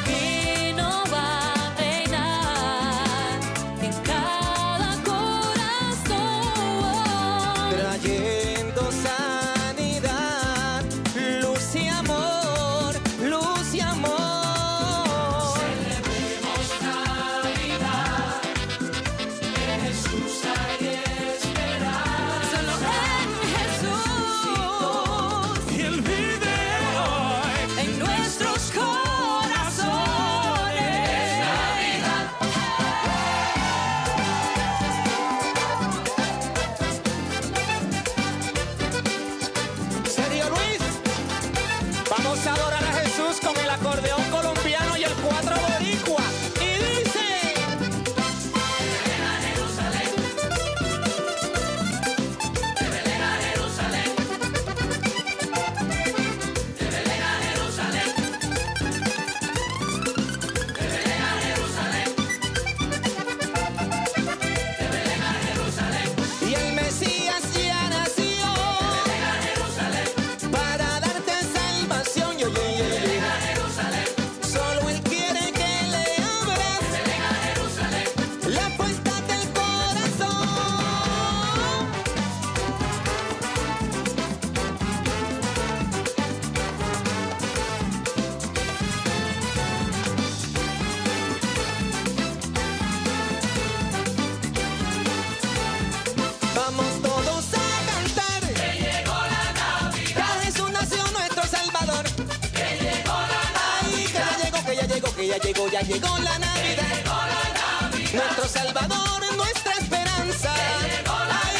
vino va a reinar en cada corazón, trayendo sanidad, luz y amor, luz y amor. Celebremos Navidad, en Jesús hay esperanza. solo en Jesús, Y Él vive hoy. en nuestros corazones. ¿Serio, Luis? Vamos a adorar a Jesús con el acordeón colombiano y el cuatro boricua. Y dice... Y el Mesías ya nació para darte salvación. Solo Él quiere que le abras la puerta del corazón. Vamos todos a cantar. Que llegó la Navidad. Ya Jesús nació nuestro Salvador. Que llegó la Navidad. Ay, ya llegó la Navidad. Nuestro Salvador, nuestra esperanza. Ay,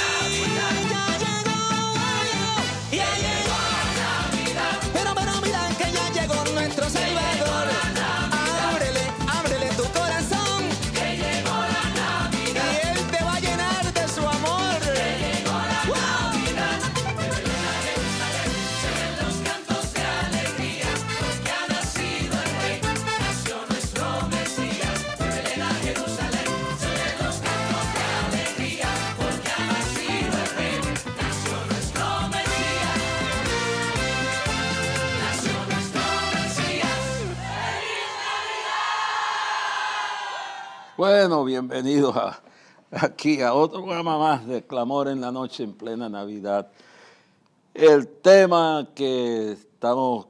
ya llegó la Navidad. Pero mira que ya llegó nuestro Salvador. Ábrele tu corazón. Que llegó la Navidad. Y Él te va a llenar de su amor. Que llegó la Navidad. Los cantos de alegría, porque ha nacido el Rey, nació nuestro Mesías. De Belén a Jerusalén, se ven los cantos de alegría, porque ha nacido el Rey, nació nuestro Mesías. Nació nuestro Mesías. Bueno, bienvenidos aquí a otro programa más de Clamor en la Noche en plena Navidad. El tema que estamos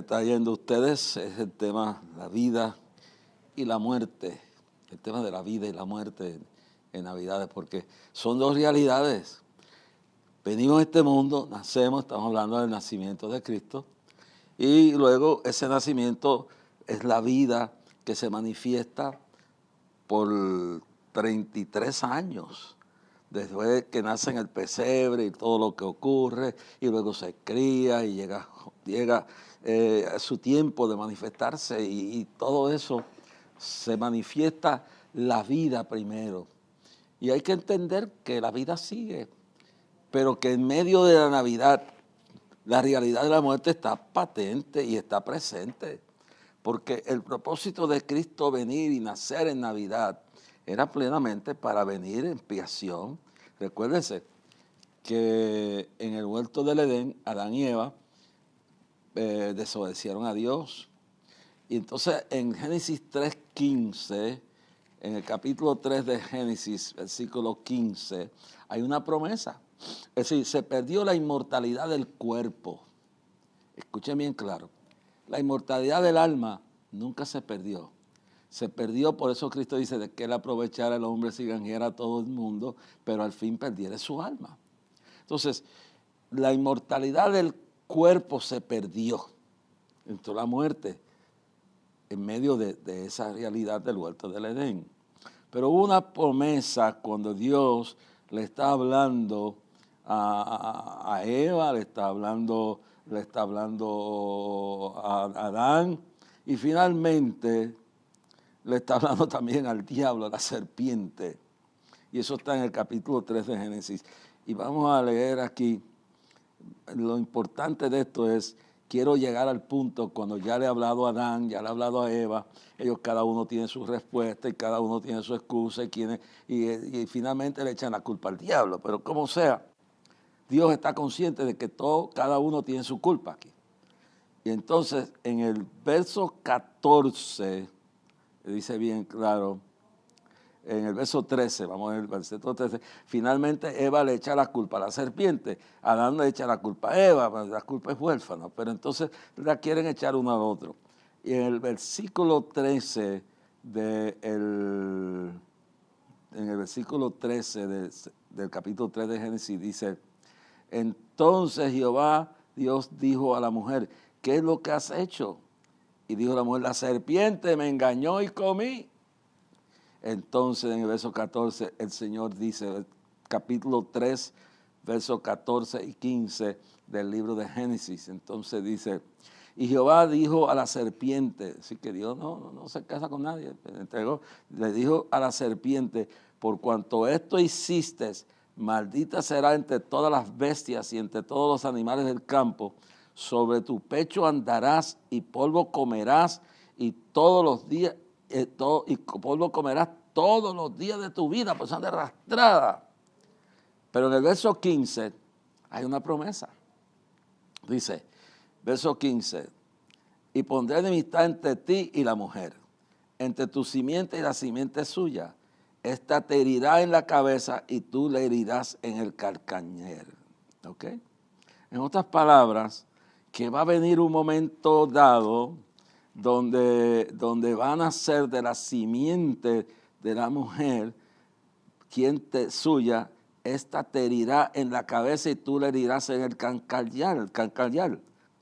trayendo a ustedes es el tema la vida y la muerte. El tema de la vida y la muerte en Navidades, porque son dos realidades. Venimos a este mundo, nacemos, estamos hablando del nacimiento de Cristo, y luego ese nacimiento es la vida que se manifiesta por 33 años, después que nace en el pesebre y todo lo que ocurre, y luego se cría y llega a su tiempo de manifestarse, y todo eso se manifiesta la vida primero. Y hay que entender que la vida sigue, pero que en medio de la Navidad la realidad de la muerte está patente y está presente. Porque el propósito de Cristo venir y nacer en Navidad era plenamente para venir en expiación. Recuérdense que en el huerto del Edén, Adán y Eva desobedecieron a Dios. Y entonces en Génesis 3:15, en el capítulo 3 de Génesis, versículo 15, hay una promesa. Es decir, se perdió la inmortalidad del cuerpo. Escuchen bien claro. La inmortalidad del alma nunca se perdió. Se perdió, por eso Cristo dice, de que él aprovechara el hombre si ganara a todo el mundo, pero al fin perdiera su alma. Entonces, la inmortalidad del cuerpo se perdió. Entró la muerte en medio de esa realidad del huerto del Edén. Pero hubo una promesa cuando Dios le está hablando a Eva, le está hablando a Adán, y finalmente le está hablando también al diablo, a la serpiente. Y eso está en el capítulo 3 de Génesis. Y vamos a leer aquí, lo importante de esto es, quiero llegar al punto cuando ya le he hablado a Adán, ya le he hablado a Eva, ellos cada uno tiene su respuesta y cada uno tiene su excusa y finalmente le echan la culpa al diablo. Pero como sea, Dios está consciente de que cada uno tiene su culpa aquí. Y entonces en el verso 14, dice bien claro, en el verso 13, vamos a ver el verso 13, finalmente Eva le echa la culpa a la serpiente, Adán le echa la culpa a Eva, pues la culpa es huérfana, pero entonces la quieren echar uno al otro. Y en el versículo 13 en el versículo 13 del capítulo 3 de Génesis dice, entonces Jehová Dios dijo a la mujer, ¿qué es lo que has hecho? Y dijo la mujer, la serpiente me engañó y comí. Entonces en el verso 14 el Señor dice, capítulo 3, versos 14 y 15 del libro de Génesis, entonces dice, y Jehová dijo a la serpiente, así que Dios no se casa con nadie, le dijo a la serpiente, por cuanto esto hiciste, maldita será entre todas las bestias y entre todos los animales del campo, sobre tu pecho andarás y polvo comerás y todos los días, y polvo comerás todos los días de tu vida, pues anda arrastrada. Pero en el verso 15 hay una promesa. Dice, verso 15, y pondré enemistad entre ti y la mujer, entre tu simiente y la simiente suya. Esta te herirá en la cabeza y tú le herirás en el calcañar. ¿Ok? En otras palabras, que va a venir un momento dado donde van a ser de la simiente de la mujer, suya, esta te herirá en la cabeza y tú le herirás en el calcañar.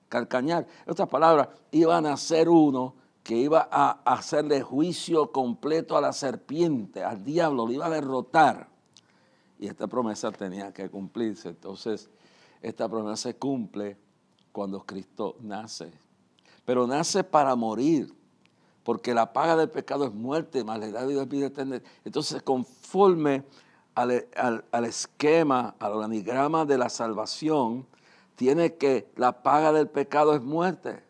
En otras palabras, iban a ser uno que iba a hacerle juicio completo a la serpiente, al diablo, lo iba a derrotar. Y esta promesa tenía que cumplirse. Entonces, esta promesa se cumple cuando Cristo nace. Pero nace para morir, porque la paga del pecado es muerte, mas la vida es vida eterna. Entonces, conforme al esquema, al organigrama de la salvación, tiene que, la paga del pecado es muerte.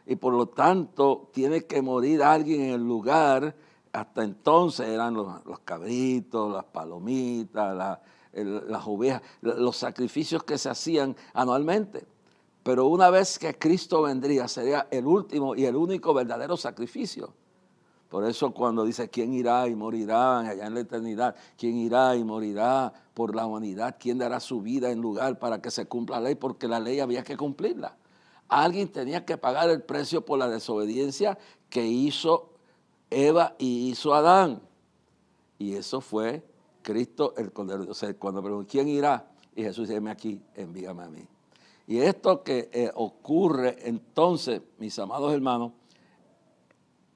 Y por lo tanto, tiene que morir alguien en el lugar. Hasta entonces eran los cabritos, las palomitas, las ovejas, los sacrificios que se hacían anualmente. Pero una vez que Cristo vendría, sería el último y el único verdadero sacrificio. Por eso cuando dice, ¿quién irá y morirá allá en la eternidad? ¿Quién irá y morirá por la humanidad? ¿Quién dará su vida en lugar para que se cumpla la ley? Porque la ley había que cumplirla. Alguien tenía que pagar el precio por la desobediencia que hizo Eva y hizo Adán. Y eso fue Cristo el Cordero. O sea, cuando preguntó, ¿quién irá? Y Jesús dice, heme aquí, envíame a mí. Y esto que ocurre entonces, mis amados hermanos,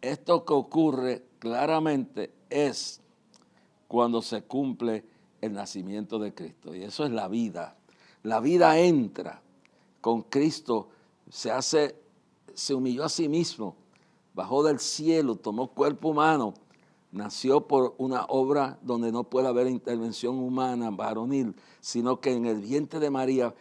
esto que ocurre claramente es cuando se cumple el nacimiento de Cristo. Y eso es la vida. La vida entra con Cristo, se humilló a sí mismo, bajó del cielo, tomó cuerpo humano, nació por una obra donde no puede haber intervención humana, varonil, sino que en el vientre de María,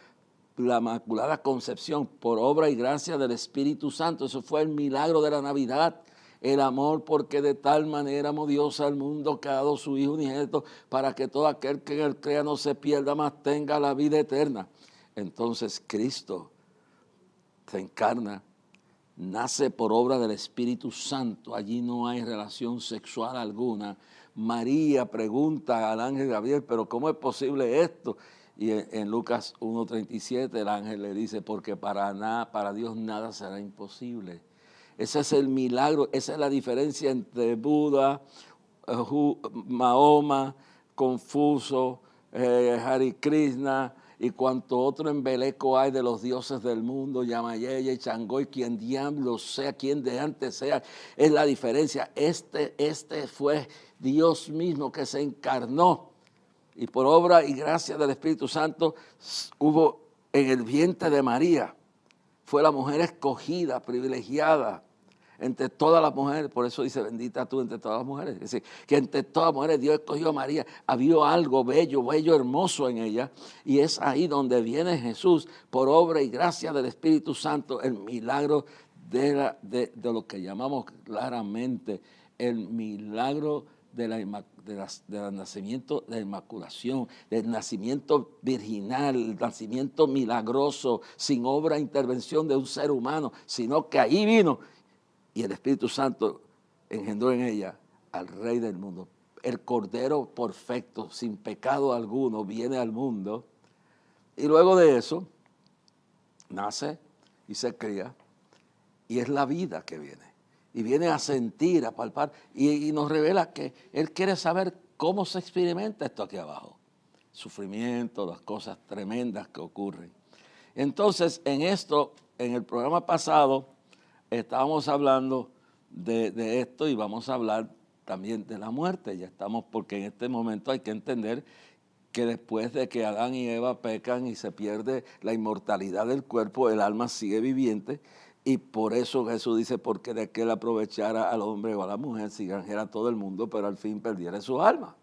la Inmaculada Concepción, por obra y gracia del Espíritu Santo. Eso fue el milagro de la Navidad. El amor, porque de tal manera amó Dios al mundo que ha dado su Hijo unigénito para que todo aquel que en él crea no se pierda, mas tenga la vida eterna. Entonces Cristo se encarna, nace por obra del Espíritu Santo. Allí no hay relación sexual alguna. María pregunta al ángel Gabriel, pero ¿cómo es posible esto? Y en Lucas 1:37 el ángel le dice, porque para Dios nada será imposible. Ese es el milagro, esa es la diferencia entre Buda, Mahoma, Confucio, Hare Krishna y cuanto otro embeleco hay de los dioses del mundo, Yamayeye, Changoy, quien diablo sea, quien de antes sea. Es la diferencia. Este fue Dios mismo que se encarnó. Y por obra y gracia del Espíritu Santo hubo en el vientre de María. Fue la mujer escogida, privilegiada entre todas las mujeres. Por eso dice, bendita tú entre todas las mujeres. Es decir, que entre todas las mujeres Dios escogió a María. Había algo bello, hermoso en ella. Y es ahí donde viene Jesús, por obra y gracia del Espíritu Santo, el milagro de lo que llamamos claramente el milagro del nacimiento de la inmaculación, del nacimiento virginal, el nacimiento milagroso, sin obra e intervención de un ser humano, sino que ahí vino y el Espíritu Santo engendró en ella al Rey del mundo. El Cordero perfecto, sin pecado alguno, viene al mundo y luego de eso nace y se cría y es la vida que viene. Y viene a sentir, a palpar, y nos revela que Él quiere saber cómo se experimenta esto aquí abajo. Sufrimiento, las cosas tremendas que ocurren. Entonces, en el programa pasado, estábamos hablando de esto y vamos a hablar también de la muerte. Ya estamos, porque en este momento hay que entender que después de que Adán y Eva pecan y se pierde la inmortalidad del cuerpo, el alma sigue viviente. Y por eso Jesús dice, porque de que él aprovechara al hombre o a la mujer, si granjera a todo el mundo, pero al fin perdiera su alma.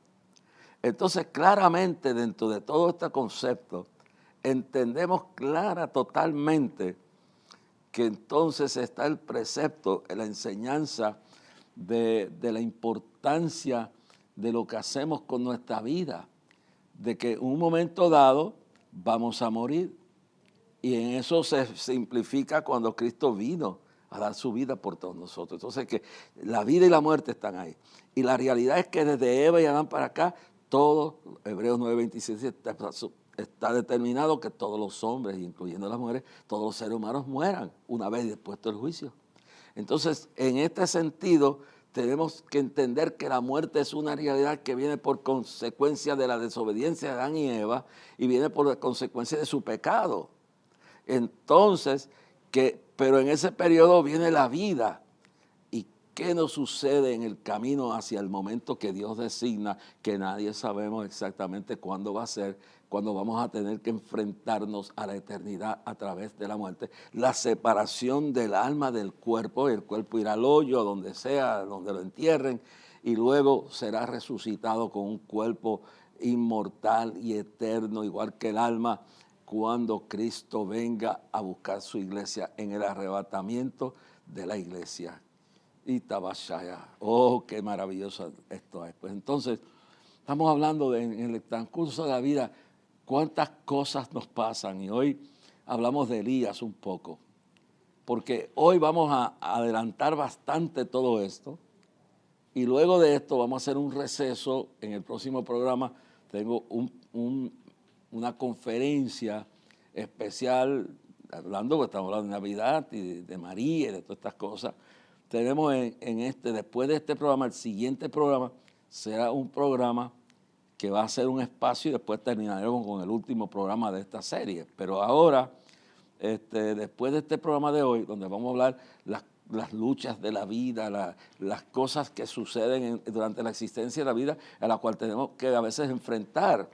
Entonces, claramente, dentro de todo este concepto, entendemos totalmente que entonces está el precepto, la enseñanza de la importancia de lo que hacemos con nuestra vida, de que en un momento dado vamos a morir. Y en eso se simplifica cuando Cristo vino a dar su vida por todos nosotros. Entonces, que la vida y la muerte están ahí. Y la realidad es que desde Eva y Adán para acá, todo, Hebreos 9:26, está determinado que todos los hombres, incluyendo las mujeres, todos los seres humanos mueran una vez dispuesto el juicio. Entonces, en este sentido, tenemos que entender que la muerte es una realidad que viene por consecuencia de la desobediencia de Adán y Eva y viene por consecuencia de su pecado. Entonces, pero en ese periodo viene la vida. ¿Y qué nos sucede en el camino hacia el momento que Dios designa, que nadie sabemos exactamente cuándo va a ser, cuando vamos a tener que enfrentarnos a la eternidad a través de la muerte? La separación del alma del cuerpo, y el cuerpo irá al hoyo, a donde sea, donde lo entierren, y luego será resucitado con un cuerpo inmortal y eterno, igual que el alma, cuando Cristo venga a buscar su iglesia en el arrebatamiento de la iglesia. Y Tabashaya, oh, qué maravilloso esto es. Pues entonces, estamos hablando en el transcurso de la vida, cuántas cosas nos pasan. Y hoy hablamos de Elías un poco, porque hoy vamos a adelantar bastante todo esto. Y luego de esto vamos a hacer un receso. En el próximo programa tengo una conferencia especial, hablando, porque estamos hablando de Navidad y de María y de todas estas cosas. Tenemos después de este programa, el siguiente programa será un programa que va a ser un espacio y después terminaremos con el último programa de esta serie. Pero ahora, después de este programa de hoy, donde vamos a hablar las luchas de la vida, las cosas que suceden durante la existencia de la vida, a la cual tenemos que a veces enfrentar.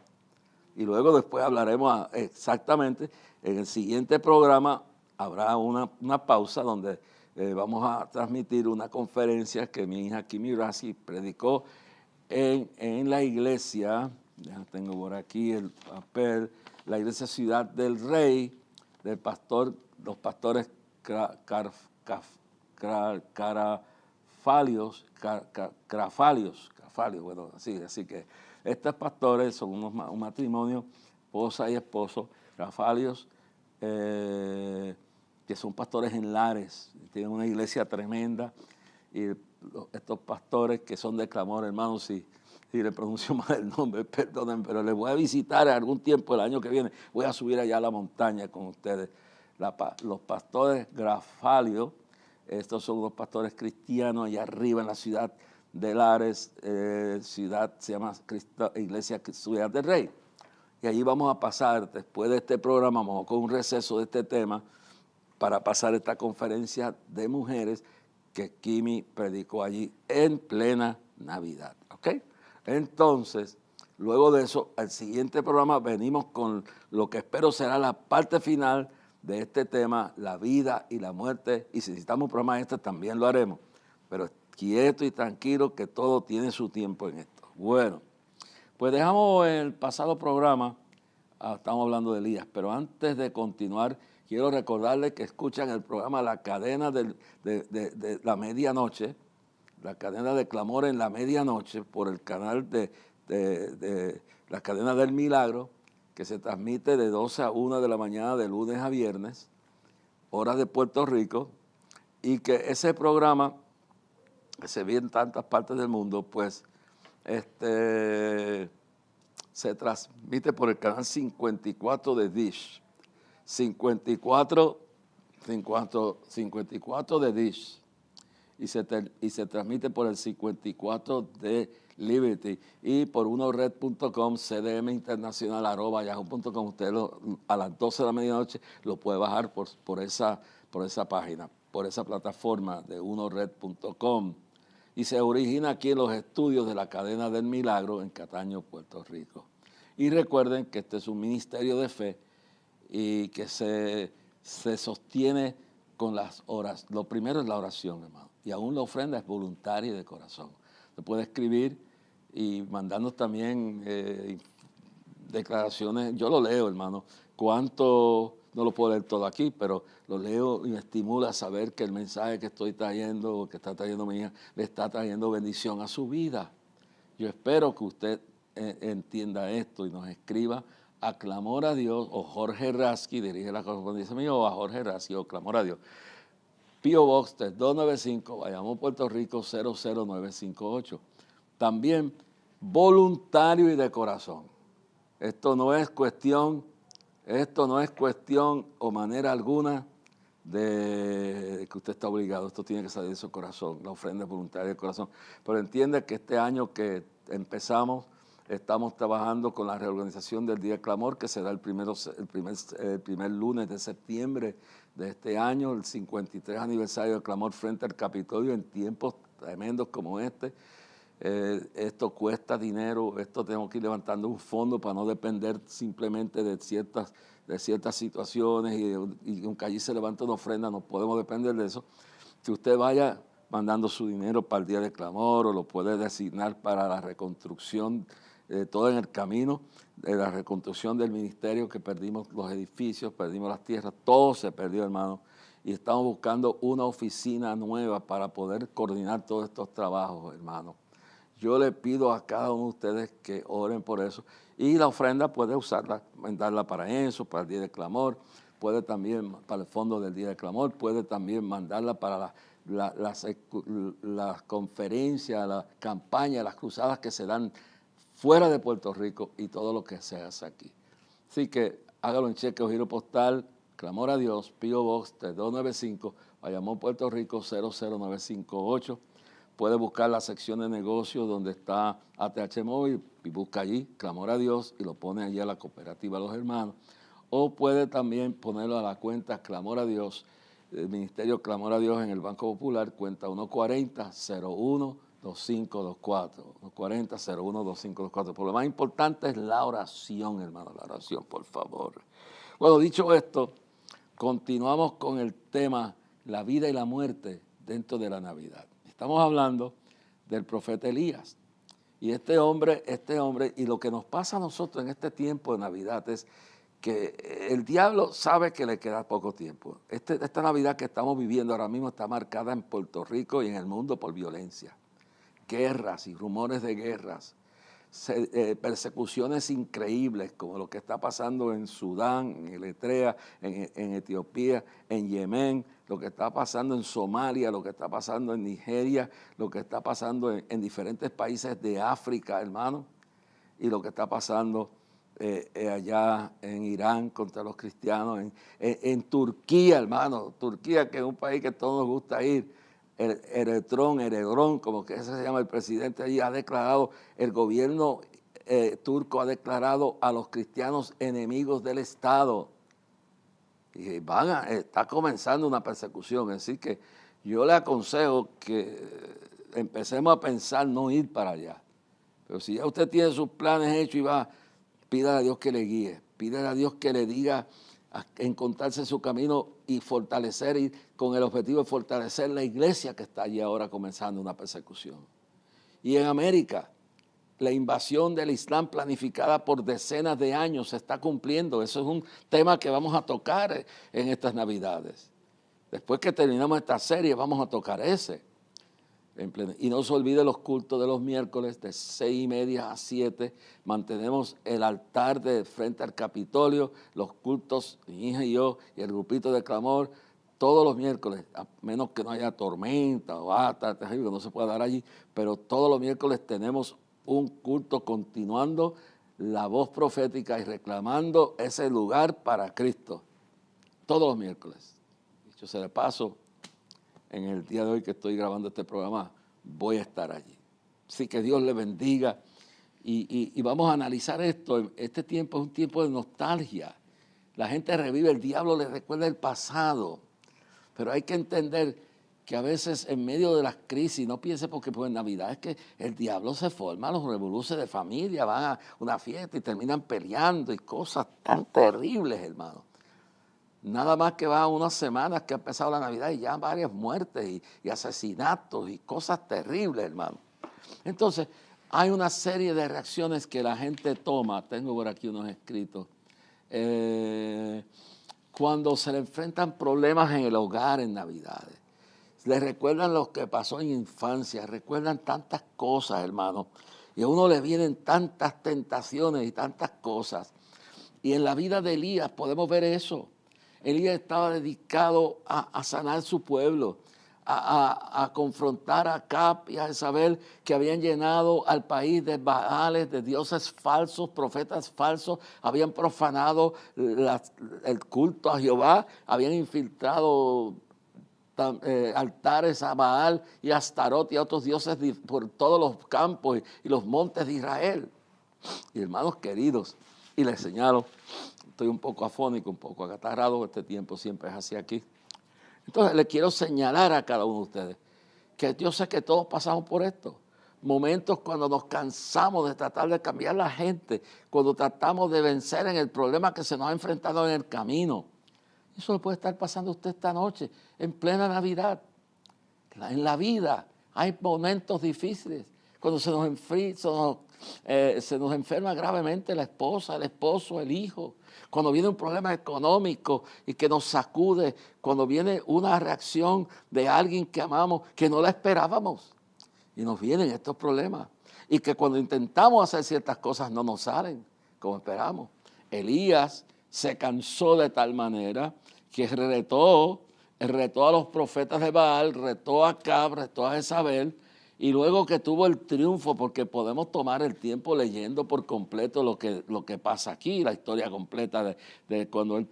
Y luego después hablaremos exactamente, en el siguiente programa habrá una pausa donde vamos a transmitir una conferencia que mi hija Kimi Rassi predicó en la iglesia, ya tengo por aquí el papel, la iglesia Ciudad del Rey, los pastores Crafalios, bueno, así que estos pastores son un matrimonio, esposa y esposo, Crafalios, que son pastores en Lares, tienen una iglesia tremenda, y estos pastores que son de Clamor, hermanos, si le pronuncio mal el nombre, perdonen, pero les voy a visitar algún tiempo el año que viene, voy a subir allá a la montaña con ustedes. Los pastores Grafalio, estos son los pastores cristianos allá arriba en la ciudad de Lares, se llama Iglesia Ciudad del Rey. Y allí vamos a pasar, después de este programa, vamos con un receso de este tema, para pasar esta conferencia de mujeres que Kimi predicó allí en plena Navidad. ¿Ok? Entonces, luego de eso, al siguiente programa venimos con lo que espero será la parte final de este tema, la vida y la muerte. Y si necesitamos un programa también lo haremos. Pero quieto y tranquilo que todo tiene su tiempo en esto. Bueno, pues dejamos el pasado programa, estamos hablando de Elías, pero antes de continuar, quiero recordarles que escuchan el programa La Cadena de la Medianoche, la cadena de Clamor en la medianoche por el canal de la cadena del Milagro, que se transmite de 12 a 1 de la mañana de lunes a viernes, hora de Puerto Rico, y que ese programa, que se ve en tantas partes del mundo, pues se transmite por el canal 54 de Dish. 54 de Dish. Y se transmite por el 54 de Liberty y por unored.com, cdm internacional @yahoo.com. Usted a las 12 de la medianoche lo puede bajar por esa página, por esa plataforma de unored.com. Y se origina aquí en los estudios de la cadena del Milagro en Cataño, Puerto Rico. Y recuerden que este es un ministerio de fe y que se sostiene con las horas. Lo primero es la oración, hermano. Y aún la ofrenda es voluntaria y de corazón. Se puede escribir y mandarnos también declaraciones. Yo lo leo, hermano. No lo puedo leer todo aquí, pero lo leo y me estimula a saber que el mensaje que estoy trayendo, o que está trayendo mi hija, le está trayendo bendición a su vida. Yo espero que usted entienda esto y nos escriba a Clamor a Dios, o Jorge Rasky, dirige la correspondencia mía, o a Jorge Rasky, o Clamor a Dios. P.O. Box 295, Bayamón, Puerto Rico 00958. También voluntario y de corazón. Esto no es cuestión o manera alguna de que usted está obligado. Esto tiene que salir de su corazón. La ofrenda es voluntaria de corazón. Pero entiende que este año que empezamos, estamos trabajando con la reorganización del Día de Clamor, que será el primer lunes de septiembre de este año, el 53 aniversario del Clamor frente al Capitolio, en tiempos tremendos como este. Esto cuesta dinero, esto tenemos que ir levantando un fondo para no depender simplemente de ciertas situaciones y aunque allí se levanta una ofrenda, no podemos depender de eso. Que usted vaya mandando su dinero para el Día de Clamor o lo puede designar para la reconstrucción, todo en el camino de la reconstrucción del ministerio, que perdimos los edificios, perdimos las tierras, todo se perdió, hermano, y estamos buscando una oficina nueva para poder coordinar todos estos trabajos, hermano. Yo le pido a cada uno de ustedes que oren por eso, y la ofrenda puede usarla, mandarla para eso, para el Día de Clamor, puede también para el fondo del Día de Clamor, puede también mandarla para las conferencias, las campañas, las cruzadas que se dan fuera de Puerto Rico y todo lo que se hace aquí. Así que hágalo en cheque o giro postal, Clamor a Dios, P.O. Box 295, Bayamón, Puerto Rico 00958. Puede buscar la sección de negocios donde está ATH Móvil y busca allí Clamor a Dios y lo pone allí a la cooperativa Los Hermanos. O puede también ponerlo a la cuenta Clamor a Dios, el Ministerio Clamor a Dios en el Banco Popular, cuenta 140-01-2524. 140-01-2524. Pero lo más importante es la oración, hermano, la oración, por favor. Bueno, dicho esto, continuamos con el tema la vida y la muerte dentro de la Navidad. Estamos hablando del profeta Elías. Y este hombre, y lo que nos pasa a nosotros en este tiempo de Navidad es que el diablo sabe que le queda poco tiempo. Esta Navidad que estamos viviendo ahora mismo está marcada en Puerto Rico y en el mundo por violencia, guerras y rumores de guerras, persecuciones increíbles como lo que está pasando en Sudán, en Eritrea, en Etiopía, en Yemen, lo que está pasando en Somalia, lo que está pasando en Nigeria, lo que está pasando en diferentes países de África, hermano, y lo que está pasando allá en Irán contra los cristianos, en Turquía, hermano, Turquía, que es un país que a todos nos gusta ir. Erdogan, como que ese se llama el presidente allí, ha declarado, el gobierno turco ha declarado a los cristianos enemigos del Estado. Y está comenzando una persecución. Así que yo le aconsejo que empecemos a pensar no ir para allá. Pero si ya usted tiene sus planes hechos y va, pídale a Dios que le guíe, pídale a Dios que le diga a encontrarse su camino y fortalecer, y con el objetivo de fortalecer la iglesia que está allí ahora comenzando una persecución. Y en América, la invasión del Islam planificada por decenas de años se está cumpliendo. Eso es un tema que vamos a tocar en estas Navidades. Después que terminamos esta serie vamos a tocar ese. Y no se olvide los cultos de los miércoles de 6:30 a 7. Mantenemos el altar de frente al Capitolio, los cultos, mi hija y yo, y el grupito de clamor, todos los miércoles, a menos que no haya tormenta o bata, terrible, no se puede dar allí, pero todos los miércoles tenemos un culto continuando la voz profética y reclamando ese lugar para Cristo. Todos los miércoles. Dicho sea de paso, en el día de hoy que estoy grabando este programa, voy a estar allí. Así que Dios le bendiga y vamos a analizar esto. Este tiempo es un tiempo de nostalgia. La gente revive, el diablo le recuerda el pasado. Pero hay que entender que a veces en medio de las crisis, no piense porque pues en Navidad es que el diablo se forma, los revoluciones de familia, van a una fiesta y terminan peleando y cosas tan terribles, hermano. Nada más que va unas semanas que ha empezado la Navidad y ya varias muertes y asesinatos y cosas terribles, hermano. Entonces, hay una serie de reacciones que la gente toma. Tengo por aquí unos escritos. Cuando se le enfrentan problemas en el hogar en Navidades. Le recuerdan lo que pasó en infancia, recuerdan tantas cosas, hermano. Y a uno le vienen tantas tentaciones y tantas cosas. Y en la vida de Elías podemos ver eso. Elías estaba dedicado a sanar su pueblo, a confrontar a Acab y a Jezabel, que habían llenado al país de baales, de dioses falsos, profetas falsos, habían profanado el culto a Jehová, habían infiltrado altares a Baal y a Astarot y a otros dioses por todos los campos y los montes de Israel. Y hermanos queridos, y les señalo, estoy un poco afónico, un poco acatarrado, este tiempo siempre es así aquí. Entonces le quiero señalar a cada uno de ustedes que yo sé que todos pasamos por esto. Momentos cuando nos cansamos de tratar de cambiar la gente, cuando tratamos de vencer en el problema que se nos ha enfrentado en el camino. Eso le puede estar pasando a usted esta noche, en plena Navidad. En la vida hay momentos difíciles, cuando se nos enferma gravemente la esposa, el esposo, el hijo, cuando viene un problema económico y que nos sacude, cuando viene una reacción de alguien que amamos que no la esperábamos y nos vienen estos problemas y que cuando intentamos hacer ciertas cosas no nos salen como esperamos. Elías se cansó de tal manera que retó a los profetas de Baal, retó a Acab, retó a Jezabel. Y luego que tuvo el triunfo, porque podemos tomar el tiempo leyendo por completo lo que pasa aquí, la historia completa de cuando él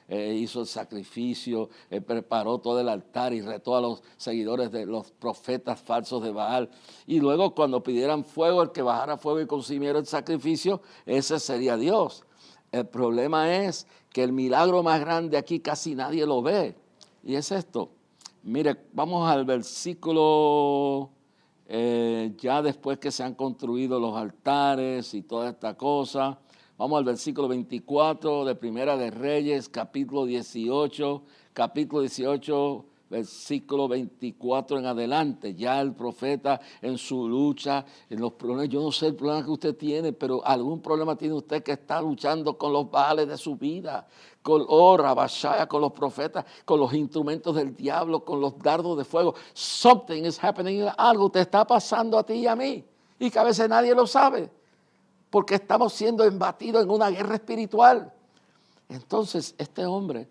hizo el sacrificio, preparó todo el altar y retó a los seguidores de los profetas falsos de Baal. Y luego cuando pidieran fuego, el que bajara fuego y consumiera el sacrificio, ese sería Dios. El problema es que el milagro más grande aquí casi nadie lo ve. Y es esto. Mire, vamos al versículo... ya después que se han construido los altares y toda esta cosa, vamos al versículo 24 de Primera de Reyes, capítulo 18, versículo 24 en adelante. Ya el profeta en su lucha, en los problemas, yo no sé el problema que usted tiene, pero algún problema tiene usted que está luchando con los baales de su vida, con Rabashaya, con los profetas, con los instrumentos del diablo, con los dardos de fuego. Something is happening, algo te está pasando a ti y a mí, y que a veces nadie lo sabe, porque estamos siendo embatidos en una guerra espiritual. Entonces, este hombre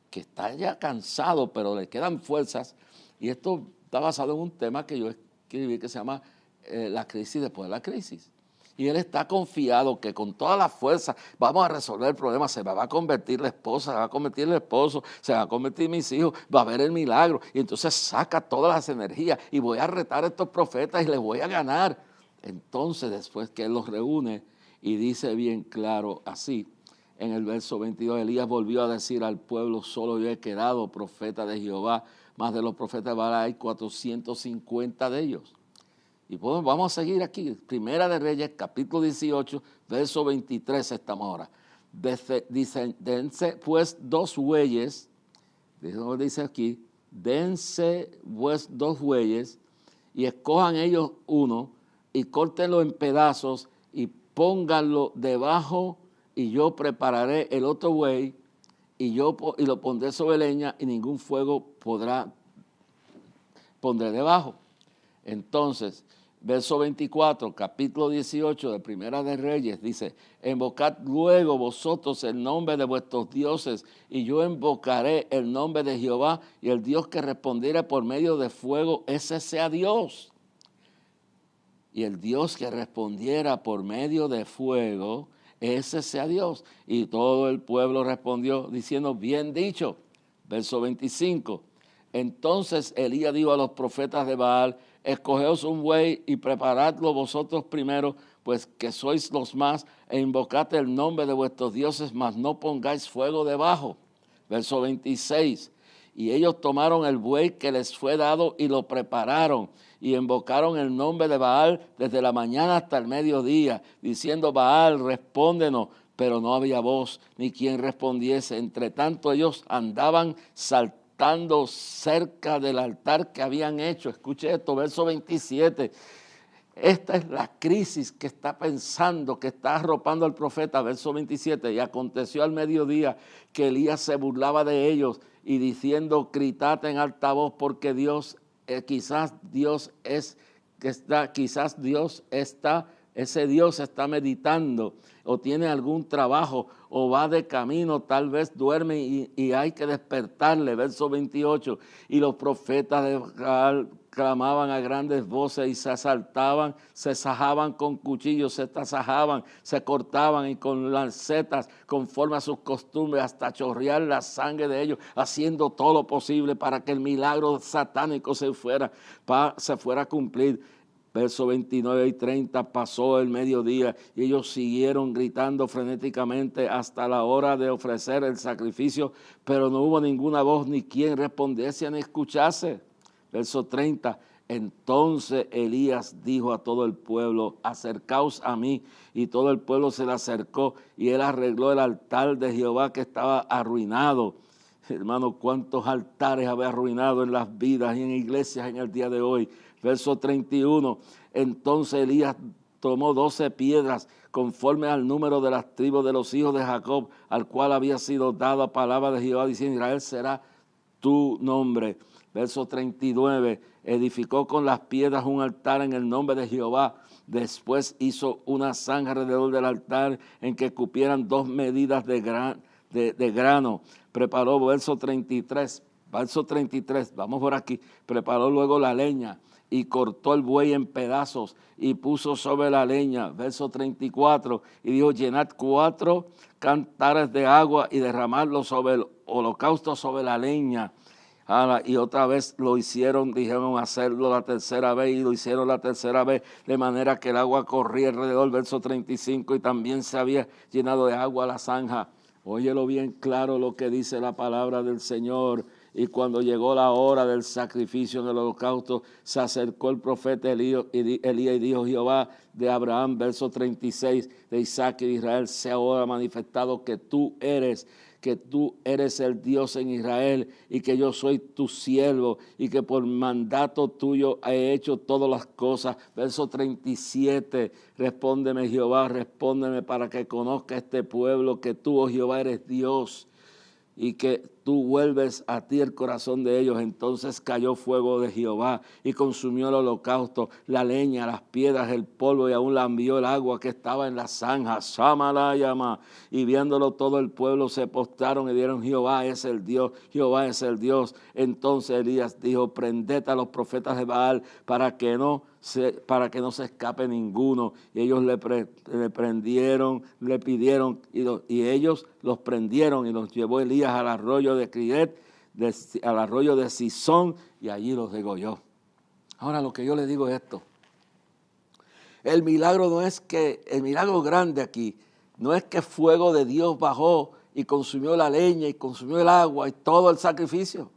que está ya cansado, pero le quedan fuerzas, y esto está basado en un tema que yo escribí que se llama la crisis después de la crisis. Y él está confiado que con toda la fuerza vamos a resolver el problema. Se me va a convertir la esposa, se va a convertir el esposo, se va a convertir mis hijos, va a haber el milagro. Y entonces saca todas las energías y voy a retar a estos profetas y les voy a ganar. Entonces, después que él los reúne y dice bien claro así, en el verso 22, Elías volvió a decir al pueblo: solo yo he quedado profeta de Jehová, más de los profetas de Baal hay 450 de ellos. Y pues vamos a seguir aquí, Primera de Reyes, capítulo 18, verso 23 estamos ahora. Dense pues 2 bueyes, dice aquí, dense pues 2 bueyes y escojan ellos uno y córtenlo en pedazos y pónganlo debajo y yo prepararé el otro buey y lo pondré sobre leña y ningún fuego pondré debajo. Entonces, verso 24, capítulo 18 de Primera de Reyes, dice, invocad luego vosotros el nombre de vuestros dioses, y yo invocaré el nombre de Jehová, y el Dios que respondiere por medio de fuego, ese sea Dios. Y el Dios que respondiera por medio de fuego, ese sea Dios. Y todo el pueblo respondió diciendo, bien dicho. Verso 25. Entonces Elías dijo a los profetas de Baal, escogeos un buey y preparadlo vosotros primero, pues que sois los más, e invocad el nombre de vuestros dioses, mas no pongáis fuego debajo. Verso 26. Y ellos tomaron el buey que les fue dado y lo prepararon, y invocaron el nombre de Baal desde la mañana hasta el mediodía, diciendo, Baal, respóndenos. Pero no había voz ni quien respondiese. Entre tanto ellos andaban saltando cerca del altar que habían hecho. Escuche esto, verso 27. Esta es la crisis que está pensando, que está arropando al profeta, verso 27. Y aconteció al mediodía que Elías se burlaba de ellos y diciendo, gritad en alta voz porque Dios, quizás Dios está meditando o tiene algún trabajo o va de camino, tal vez duerme y hay que despertarle. Verso 28, y los profetas de Baal clamaban a grandes voces y se asaltaban, se sajaban con cuchillos, se tasajaban, se cortaban y con lancetas conforme a sus costumbres hasta chorrear la sangre de ellos, haciendo todo lo posible para que el milagro satánico se fuera a cumplir. Verso 29 y 30, pasó el mediodía y ellos siguieron gritando frenéticamente hasta la hora de ofrecer el sacrificio, pero no hubo ninguna voz ni quien respondiese ni escuchase. Verso 30, entonces Elías dijo a todo el pueblo, acercaos a mí, y todo el pueblo se le acercó y él arregló el altar de Jehová que estaba arruinado. Hermano, cuántos altares había arruinado en las vidas y en iglesias en el día de hoy. Verso 31, entonces Elías tomó 12 piedras conforme al número de las tribus de los hijos de Jacob, al cual había sido dada palabra de Jehová, diciendo, Israel será tu nombre. Verso 39, edificó con las piedras un altar en el nombre de Jehová. Después hizo una zanja alrededor del altar en que cupieran 2 medidas de grano. Preparó, verso 33, vamos por aquí, preparó luego la leña y cortó el buey en pedazos y puso sobre la leña, verso 34, y dijo, llenad 4 cantares de agua y derramadlo sobre el holocausto sobre la leña. Y otra vez lo hicieron, dijeron hacerlo la tercera vez, y lo hicieron la tercera vez, de manera que el agua corría alrededor, verso 35, y también se había llenado de agua la zanja. Óyelo bien claro lo que dice la palabra del Señor. Y cuando llegó la hora del sacrificio en el holocausto, se acercó el profeta Elías y dijo, Jehová de Abraham, verso 36, de Isaac y de Israel, sea ahora manifestado que tú eres el Dios en Israel y que yo soy tu siervo y que por mandato tuyo he hecho todas las cosas. Verso 37, respóndeme Jehová, respóndeme para que conozca este pueblo que tú, oh Jehová, eres Dios y que tú vuelves a ti el corazón de ellos. Entonces cayó fuego de Jehová y consumió el holocausto, la leña, las piedras, el polvo, y aún la envió el agua que estaba en la zanja. Samalayama. Y viéndolo todo el pueblo se postraron y dieron, Jehová es el Dios, Jehová es el Dios. Entonces Elías dijo, prended a los profetas de Baal para que no se escape ninguno. Y ellos le prendieron, le pidieron, y ellos los prendieron y los llevó Elías al arroyo de Cridet, al arroyo de Sison, y allí los degolló. Ahora lo que yo le digo es esto. El milagro grande aquí, no es que fuego de Dios bajó y consumió la leña y consumió el agua y todo el sacrificio.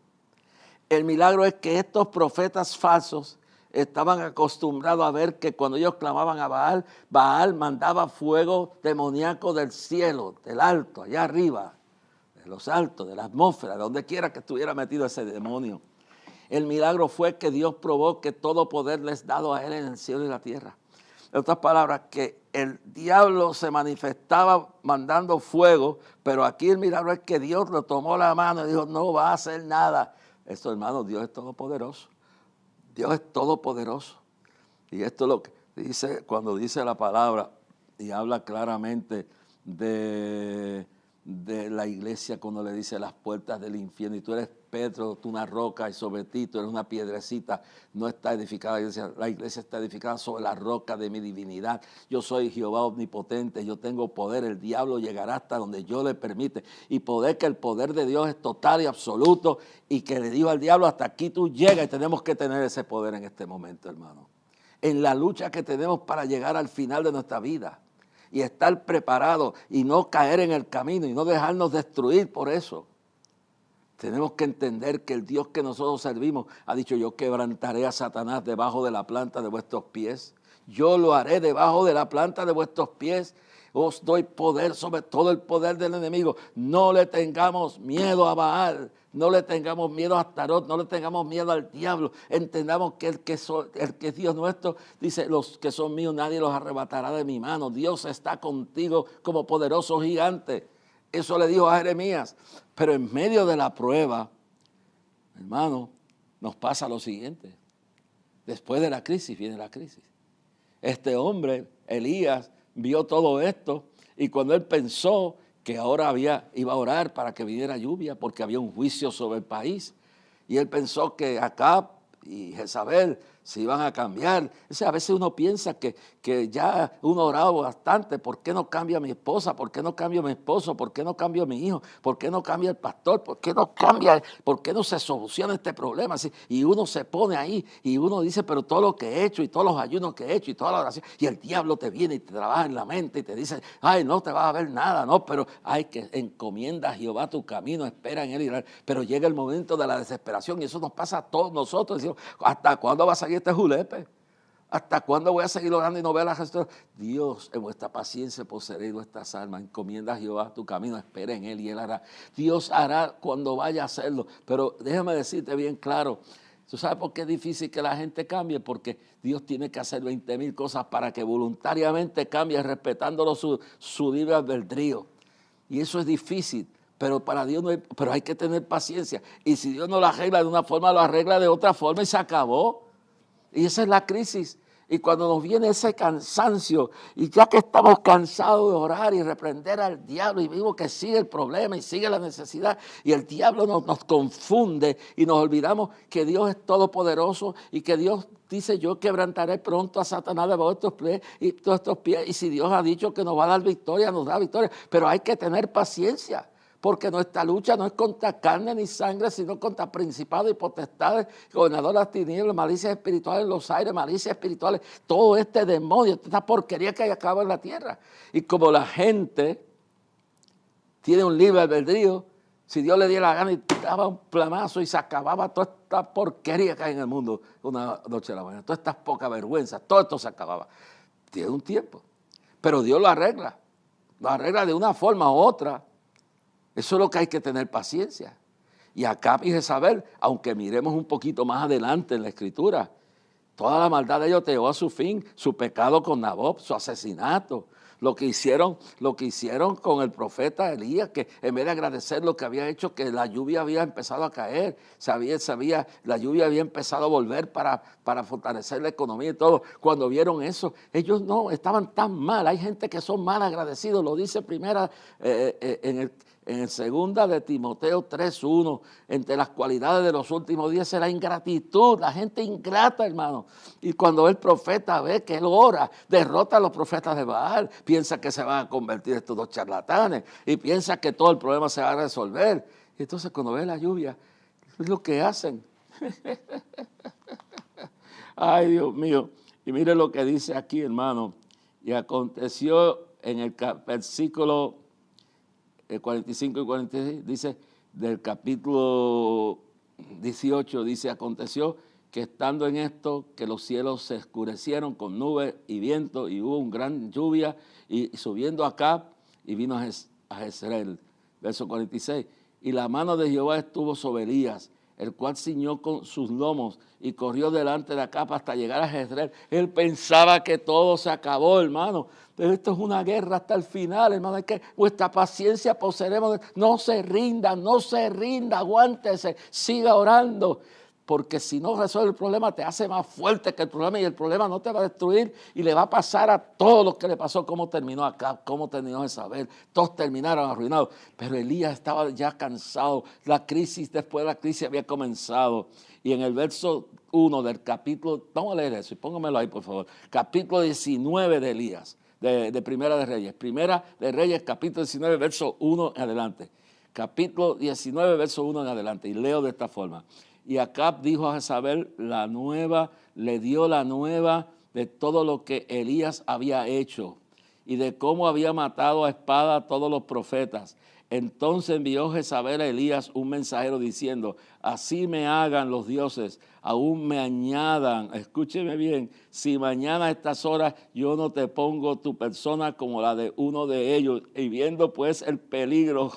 El milagro es que estos profetas falsos estaban acostumbrados a ver que cuando ellos clamaban a Baal, Baal mandaba fuego demoníaco del cielo, del alto, allá arriba, de los altos, de la atmósfera, de donde quiera que estuviera metido ese demonio. El milagro fue que Dios probó que todo poder les dado a él en el cielo y la tierra. En otras palabras, que el diablo se manifestaba mandando fuego, pero aquí el milagro es que Dios lo tomó la mano y dijo, no va a hacer nada. Esto, hermano, Dios es todopoderoso. Dios es todopoderoso. Y esto es lo que dice cuando dice la palabra y habla claramente de la iglesia cuando le dice las puertas del infierno. Y tú eres Pedro, tú una roca y sobre ti tú eres una piedrecita. No está edificada la iglesia está edificada sobre la roca de mi divinidad. Yo soy Jehová omnipotente, yo tengo poder. El diablo llegará hasta donde yo le permite. Y poder que el poder de Dios es total y absoluto. Y que le digo al diablo, hasta aquí tú llegas. Y tenemos que tener ese poder en este momento, hermano. En la lucha que tenemos para llegar al final de nuestra vida. Y estar preparados y no caer en el camino y no dejarnos destruir por eso. Tenemos que entender que el Dios que nosotros servimos ha dicho: yo quebrantaré a Satanás debajo de la planta de vuestros pies. Yo lo haré debajo de la planta de vuestros pies. Os doy poder sobre todo el poder del enemigo. No le tengamos miedo a Baal. No le tengamos miedo a Astarot, no le tengamos miedo al diablo. Entendamos que el que es Dios nuestro, dice: los que son míos nadie los arrebatará de mi mano. Dios está contigo como poderoso gigante. Eso le dijo a Jeremías. Pero en medio de la prueba, hermano, nos pasa lo siguiente. Después de la crisis viene la crisis. Este hombre, Elías, vio todo esto y cuando él pensó que ahora iba a orar para que viniera lluvia porque había un juicio sobre el país. Y él pensó que Acab y Jezabel se iban a cambiar. O sea, a veces uno piensa que ya uno ha orado bastante. ¿Por qué no cambia mi esposa? ¿Por qué no cambia mi esposo? ¿Por qué no cambia mi hijo? ¿Por qué no cambia el pastor? ¿Por qué no se soluciona este problema? Así, y uno se pone ahí y uno dice: pero todo lo que he hecho y todos los ayunos que he hecho y toda la oración. Y el diablo te viene y te trabaja en la mente y te dice: ay, no te vas a ver nada, no, pero hay que encomienda a Jehová tu camino, espera en él. Pero llega el momento de la desesperación y eso nos pasa a todos nosotros. Decimos: ¿hasta cuándo va a salir este julepe? ¿Hasta cuándo voy a seguir orando y no ver la gestión? Dios, en vuestra paciencia poseeré vuestras almas. Encomienda a Jehová tu camino, espera en él y él hará. Dios hará cuando vaya a hacerlo. Pero déjame decirte bien claro, ¿tú sabes por qué es difícil que la gente cambie? Porque Dios tiene que hacer 20,000 cosas para que voluntariamente cambie, respetándolo su libre albedrío. Y eso es difícil. Pero para Dios no hay, pero hay que tener paciencia. Y si Dios no lo arregla de una forma, lo arregla de otra forma y se acabó. Y esa es la crisis. Y cuando nos viene ese cansancio, y ya que estamos cansados de orar y reprender al diablo, y vimos que sigue el problema y sigue la necesidad, y el diablo nos confunde, y nos olvidamos que Dios es todopoderoso, y que Dios dice: yo quebrantaré pronto a Satanás debajo de estos pies, y todos estos pies. Y si Dios ha dicho que nos va a dar victoria, nos da victoria. Pero hay que tener paciencia. Porque nuestra lucha no es contra carne ni sangre, sino contra principados y potestades, gobernadores de las tinieblas, malicias espirituales en los aires, malicias espirituales, todo este demonio, toda esta porquería que hay acá en la tierra. Y como la gente tiene un libre albedrío, si Dios le diera la gana y daba un plamazo y se acababa toda esta porquería que hay en el mundo una noche a la mañana, todas estas pocas vergüenzas, todo esto se acababa. Tiene un tiempo, pero Dios lo arregla de una forma u otra. Eso es lo que hay que tener paciencia. Y Acab y Jezabel, aunque miremos un poquito más adelante en la Escritura, toda la maldad de ellos llegó a su fin, su pecado con Nabot, su asesinato, lo que hicieron con el profeta Elías, que en vez de agradecer lo que había hecho, que la lluvia había empezado a caer, la lluvia había empezado a volver para fortalecer la economía y todo. Cuando vieron eso, ellos no estaban tan mal. Hay gente que son mal agradecidos, lo dice primera en el segunda de Timoteo 3:1, entre las cualidades de los últimos días es la ingratitud, la gente ingrata, hermano. Y cuando el profeta ve que él ora, derrota a los profetas de Baal, piensa que se van a convertir estos dos charlatanes y piensa que todo el problema se va a resolver. Y entonces cuando ve la lluvia, es lo que hacen. Ay, Dios mío. Y mire lo que dice aquí, hermano. Y aconteció en el versículo 45 y 46, dice, del capítulo 18, dice: aconteció que estando en esto, que los cielos se oscurecieron con nubes y viento, y hubo una gran lluvia, y subiendo acá, y vino a Jezreel. Verso 46, y la mano de Jehová estuvo sobre Elías, el cual ciñó con sus lomos y corrió delante de Acab hasta llegar a Jezreel. Él pensaba que todo se acabó, hermano. Pero esto es una guerra hasta el final, hermano. Hay que vuestra paciencia poseeremos. No se rinda, aguántese, siga orando. porque si no resuelve el problema te hace más fuerte que el problema y el problema no te va a destruir y le va a pasar a todos los que le pasó, cómo terminó Acab, cómo terminó Jezabel, todos terminaron arruinados, pero Elías estaba ya cansado, la crisis después de la crisis había comenzado y en el verso 1 del capítulo, vamos a leer eso y póngamelo ahí por favor, capítulo 19 de Elías, de Primera de Reyes, Primera de Reyes capítulo 19 verso 1 en adelante, capítulo 19 verso 1 en adelante y leo de esta forma. Y Acab dijo a Jezabel le dio la nueva de todo lo que Elías había hecho y de cómo había matado a espada a todos los profetas. Entonces envió Jezabel a Elías un mensajero diciendo, así me hagan los dioses, aún me añadan, escúcheme bien, si mañana a estas horas yo no te pongo tu persona como la de uno de ellos. Y viendo pues el peligro,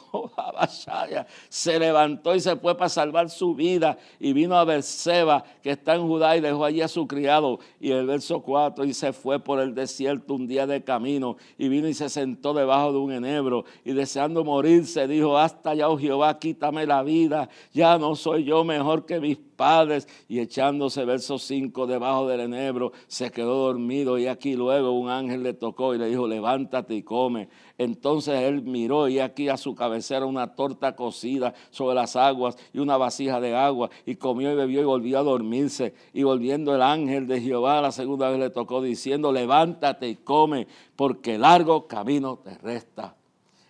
se levantó y se fue para salvar su vida y vino a Berseba, que está en Judá, y dejó allí a su criado. Y el verso 4, y se fue por el desierto un día de camino y vino y se sentó debajo de un enebro y deseando morirse dijo, hasta ya, oh Jehová, quítame la vida, ya no soy yo mejor que mis padres. Y echándose, verso 5, debajo del enebro, se quedó dormido y aquí luego un ángel le tocó y le dijo, levántate y come. Entonces él miró y aquí a su cabecera una torta cocida sobre las aguas y una vasija de agua y comió y bebió y volvió a dormirse. Y volviendo el ángel de Jehová la segunda vez le tocó diciendo, levántate y come porque largo camino te resta.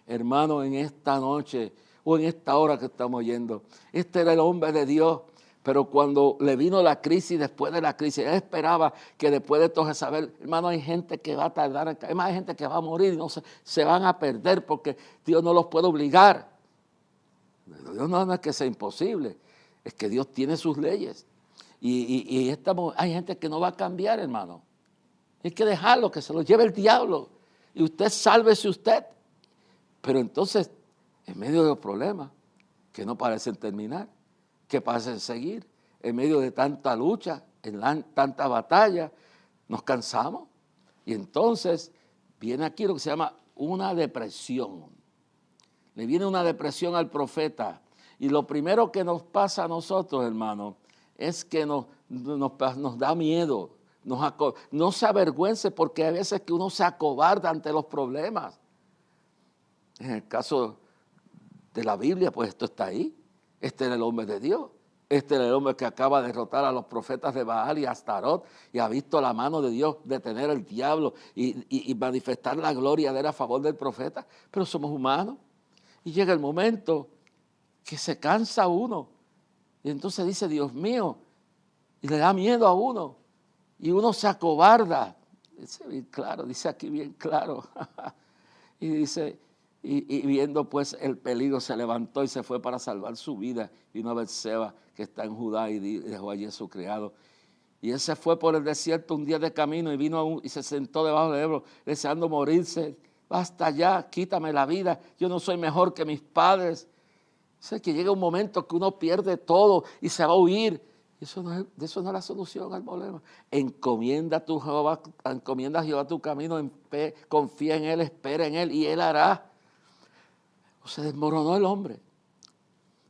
Hermano, en esta noche o en esta hora que estamos oyendo, este era el hombre de Dios. Pero cuando le vino la crisis, después de la crisis, él esperaba que después de todo Jezabel, hermano, hay gente que va a tardar, hay gente que va a morir y no se van a perder porque Dios no los puede obligar. Dios no es que sea imposible, es que Dios tiene sus leyes. Y hay gente que no va a cambiar, hermano. Hay que dejarlo, que se lo lleve el diablo. Y usted sálvese usted. Pero entonces, en medio de los problemas que no parecen terminar, que parecen seguir, en medio de tanta lucha, tanta batalla, nos cansamos. Y entonces viene aquí lo que se llama una depresión. Le viene una depresión al profeta. Y lo primero que nos pasa a nosotros, hermano, es que nos da miedo. No se avergüence porque hay veces que uno se acobarda ante los problemas. En el caso de la Biblia, pues esto está ahí. Este era el hombre de Dios. Este era el hombre que acaba de derrotar a los profetas de Baal y Astarot y ha visto la mano de Dios detener al diablo y manifestar la gloria de él a favor del profeta. Pero somos humanos y llega el momento que se cansa uno y entonces dice, Dios mío, y le da miedo a uno y uno se acobarda. Dice bien claro, dice aquí bien claro. Y dice... Y viendo pues el peligro se levantó y se fue para salvar su vida. Y vino a Berseba que está en Judá y dejó allí a su criado. Y él se fue por el desierto un día de camino y vino y se sentó debajo del Ebro deseando morirse. Basta ya, quítame la vida, yo no soy mejor que mis padres. Sé que llega un momento que uno pierde todo y se va a huir. Eso no es la solución al problema. Encomienda a Jehová tu camino, confía en él, espera en él y él hará. Se desmoronó el hombre.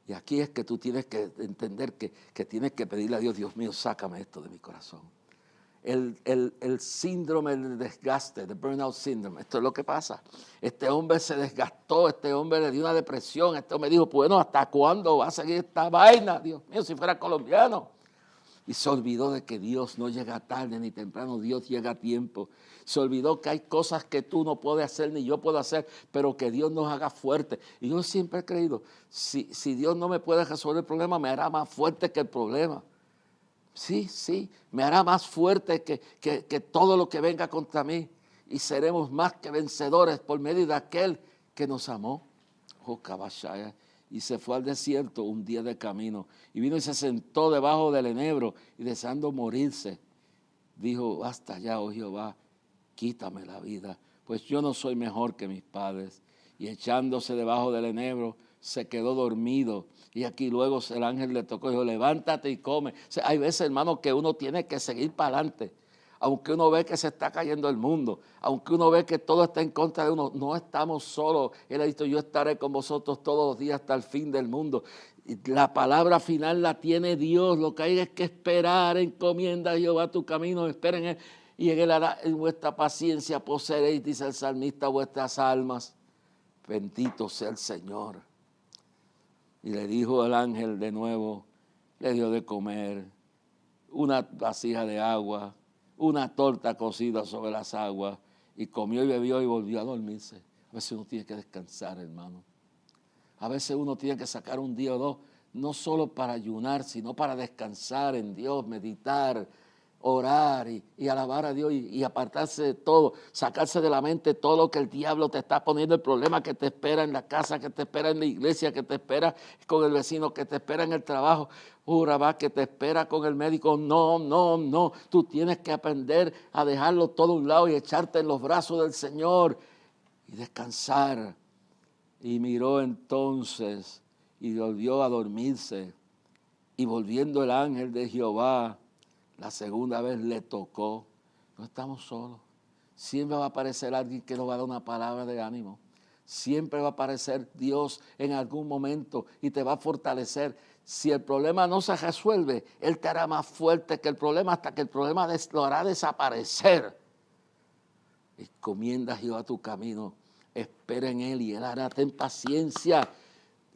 Y aquí es que tú tienes que entender que tienes que pedirle a Dios, Dios mío, sácame esto de mi corazón. El síndrome del desgaste, the burnout syndrome, esto es lo que pasa. Este hombre se desgastó, este hombre le dio una depresión, este hombre dijo, bueno, ¿hasta cuándo va a seguir esta vaina? Dios mío, si fuera colombiano. Y se olvidó de que Dios no llega tarde ni temprano, Dios llega a tiempo. Se olvidó que hay cosas que tú no puedes hacer ni yo puedo hacer, pero que Dios nos haga fuerte. Y yo siempre he creído, si Dios no me puede resolver el problema, me hará más fuerte que el problema. Sí, me hará más fuerte que todo lo que venga contra mí. Y seremos más que vencedores por medio de aquel que nos amó. Oh, Kabashaya. Y se fue al desierto un día de camino. Y vino y se sentó debajo del enebro y deseando morirse, dijo, basta ya, oh Jehová, quítame la vida, pues yo no soy mejor que mis padres. Y echándose debajo del enebro, se quedó dormido. Y aquí luego el ángel le tocó y dijo, levántate y come. O sea, hay veces, hermano, que uno tiene que seguir para adelante. Aunque uno ve que se está cayendo el mundo, aunque uno ve que todo está en contra de uno, no estamos solos. Él ha dicho, yo estaré con vosotros todos los días hasta el fin del mundo. La palabra final la tiene Dios. Lo que hay es que esperar. Encomienda a Jehová tu camino. Esperen en Él. Y en Él hará en vuestra paciencia poseeréis, dice el salmista, vuestras almas. Bendito sea el Señor. Y le dijo el ángel de nuevo, le dio de comer una vasija de agua, una torta cocida sobre las aguas, y comió y bebió y volvió a dormirse. A veces uno tiene que descansar, hermano. A veces uno tiene que sacar un día o dos, no solo para ayunar, sino para descansar en Dios, meditar, orar y alabar a Dios y apartarse de todo, sacarse de la mente todo lo que el diablo te está poniendo, el problema que te espera en la casa, que te espera en la iglesia, que te espera con el vecino, que te espera en el trabajo, que te espera con el médico. No, tú tienes que aprender a dejarlo todo a un lado y echarte en los brazos del Señor y descansar. Y miró entonces y volvió a dormirse, y volviendo el ángel de Jehová la segunda vez le tocó. No estamos solos. Siempre va a aparecer alguien que nos va a dar una palabra de ánimo. Siempre va a aparecer Dios en algún momento y te va a fortalecer. Si el problema no se resuelve, Él te hará más fuerte que el problema hasta que el problema lo hará desaparecer. Encomienda a Jehová tu camino. Espera en Él y Él hará. Ten paciencia.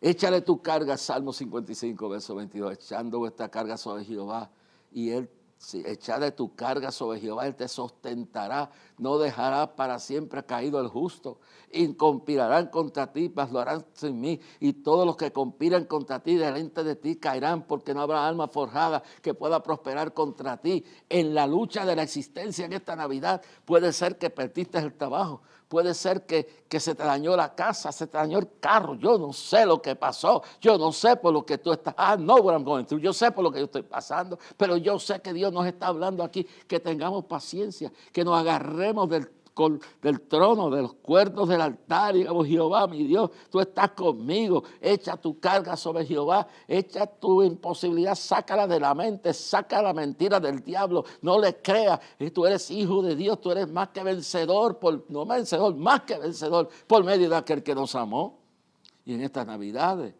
Échale tu carga, Salmo 55, verso 22. Echando vuestra carga sobre Jehová y Él. Si echale tu carga sobre Jehová, Él te sustentará, no dejará para siempre caído el justo. Y conspirarán contra ti, mas lo harán sin mí. Y todos los que conspiran contra ti, delante de ti caerán, porque no habrá alma forjada que pueda prosperar contra ti. En la lucha de la existencia en esta Navidad, puede ser que perdiste el trabajo, puede ser que se te dañó la casa, se te dañó el carro. Yo no sé lo que pasó, yo no sé por lo que tú estás, yo sé por lo que yo estoy pasando, pero yo sé que Dios nos está hablando aquí, que tengamos paciencia, que nos agarremos del trono, de los cuernos del altar, y digamos: Jehová, mi Dios, tú estás conmigo. Echa tu carga sobre Jehová, echa tu imposibilidad, sácala de la mente, saca la mentira del diablo, no le creas. Tú eres hijo de Dios, tú eres más que vencedor, más que vencedor por medio de aquel que nos amó. Y en estas Navidades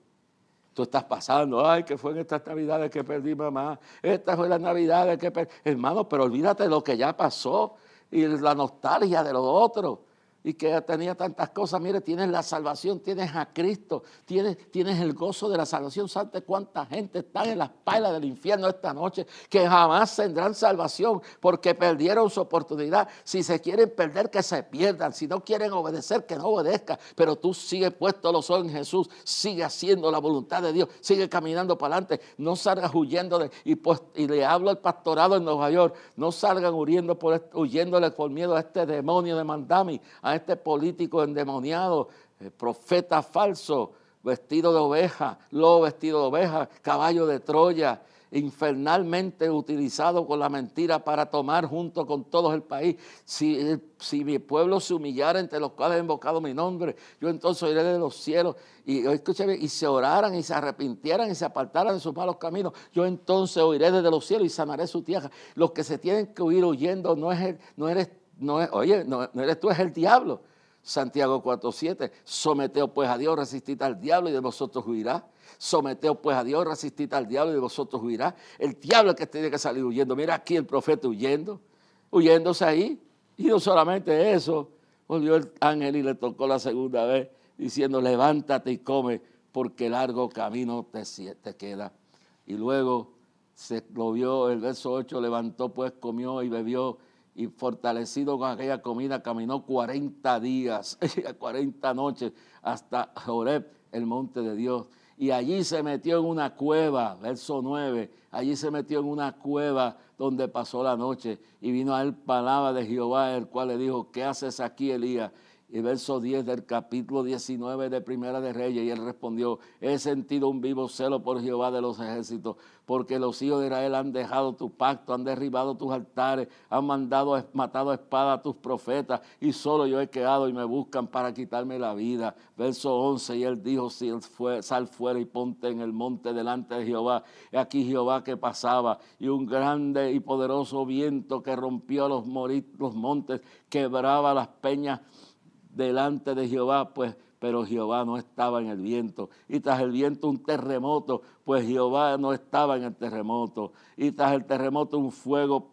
tú estás pasando, ay, que fue en estas Navidades que perdí mamá, estas fue las Navidades que perdí. Hermano, pero olvídate de lo que ya pasó y la nostalgia de lo otro, y que tenía tantas cosas. Mire, tienes la salvación, tienes a Cristo, tienes el gozo de la salvación. ¿Sabe cuánta gente está en las pailas del infierno esta noche que jamás tendrán salvación porque perdieron su oportunidad? Si se quieren perder, que se pierdan. Si no quieren obedecer, que no obedezcan. Pero tú sigue puesto los ojos en Jesús, sigue haciendo la voluntad de Dios, sigue caminando para adelante. No salgas huyendo y le hablo al pastorado en Nueva York: no salgan huyéndole por miedo a este demonio de Mandami, a este político endemoniado, profeta falso, vestido de oveja, lobo vestido de oveja, caballo de Troya, infernalmente utilizado con la mentira para tomar junto con todo el país. Si mi pueblo se humillara, entre los cuales he invocado mi nombre, yo entonces oiré de los cielos, y se oraran y se arrepintieran y se apartaran de sus malos caminos, yo entonces oiré desde los cielos y sanaré su tierra. Los que se tienen que huir huyendo no eres tú, es el diablo. Santiago 4:7, someteos pues a Dios, resistid al diablo y de vosotros huirá. Someteos pues a Dios, resistid al diablo y de vosotros huirá. El diablo es que tiene que salir huyendo. Mira aquí el profeta huyéndose ahí. Y no solamente eso, volvió el ángel y le tocó la segunda vez, diciendo: levántate y come, porque largo camino te queda. Y luego se lo vio, el verso 8, levantó pues, comió y bebió, y fortalecido con aquella comida caminó 40 días, 40 noches hasta Horeb, el monte de Dios. Y allí se metió en una cueva, verso 9, allí se metió en una cueva donde pasó la noche. Y vino a él palabra de Jehová, el cual le dijo: ¿qué haces aquí, Elías? Y verso 10 del capítulo 19 de Primera de Reyes, y él respondió: he sentido un vivo celo por Jehová de los ejércitos, porque los hijos de Israel han dejado tu pacto, han derribado tus altares, han matado a espada a tus profetas, y solo yo he quedado y me buscan para quitarme la vida. Verso 11, y él dijo: sal fuera y ponte en el monte delante de Jehová. Y aquí Jehová que pasaba, y un grande y poderoso viento que rompió los montes, quebraba las peñas delante de Jehová, pues pero Jehová no estaba en el viento. Y tras el viento un terremoto, pues Jehová no estaba en el terremoto. Y tras el terremoto un fuego,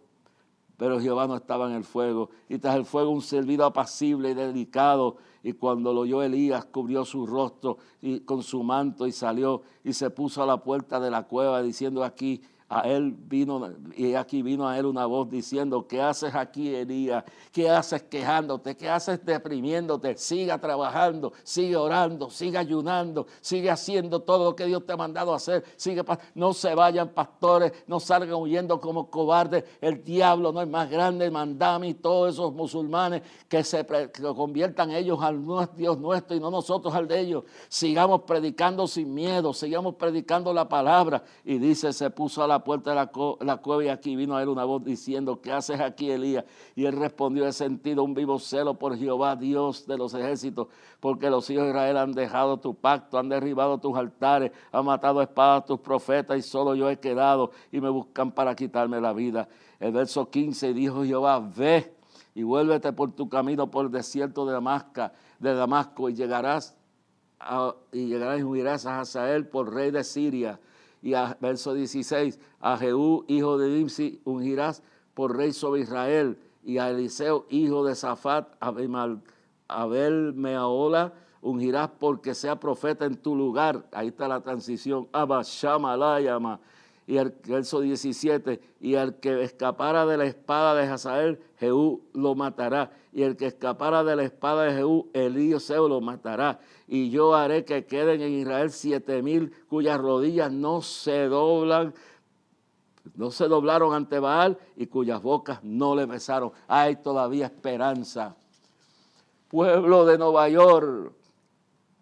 pero Jehová no estaba en el fuego. Y tras el fuego un silbido apacible y delicado. Y cuando lo oyó Elías, cubrió su rostro y con su manto y salió y se puso a la puerta de la cueva, diciendo aquí a él vino, y aquí vino a él una voz diciendo: ¿qué haces aquí, Elías? ¿Qué haces quejándote? ¿Qué haces deprimiéndote? Siga trabajando, sigue orando, sigue ayunando, sigue haciendo todo lo que Dios te ha mandado a hacer. No se vayan, pastores, no salgan huyendo como cobardes. El diablo no es más grande, el mandami, todos esos musulmanes que conviertan ellos al Dios nuestro y no nosotros al de ellos. Sigamos predicando sin miedo, sigamos predicando la palabra. Y dice, se puso a la puerta de la cueva y aquí vino a él una voz diciendo: ¿qué haces aquí, Elías? Y él respondió: he sentido un vivo celo por Jehová, Dios de los ejércitos, porque los hijos de Israel han dejado tu pacto, han derribado tus altares, han matado a espada a tus profetas y solo yo he quedado y me buscan para quitarme la vida. El verso 15, dijo Jehová: ve y vuélvete por tu camino por el desierto de Damasco y llegarás y huirás a Hazael por rey de Siria. Y verso 16, a Jehú, hijo de Nimsi, ungirás por rey sobre Israel, y a Eliseo, hijo de Safat, Abel Meaola, ungirás porque sea profeta en tu lugar. Ahí está la transición. Abba Shama Layama. Y el verso 17, y el que escapara de la espada de Hazael, Jehú lo matará. Y el que escapara de la espada de Jehú, Eliseo lo matará. Y yo haré que queden en Israel 7,000 cuyas rodillas no se doblaron ante Baal y cuyas bocas no le besaron. Hay todavía esperanza. Pueblo de Nueva York,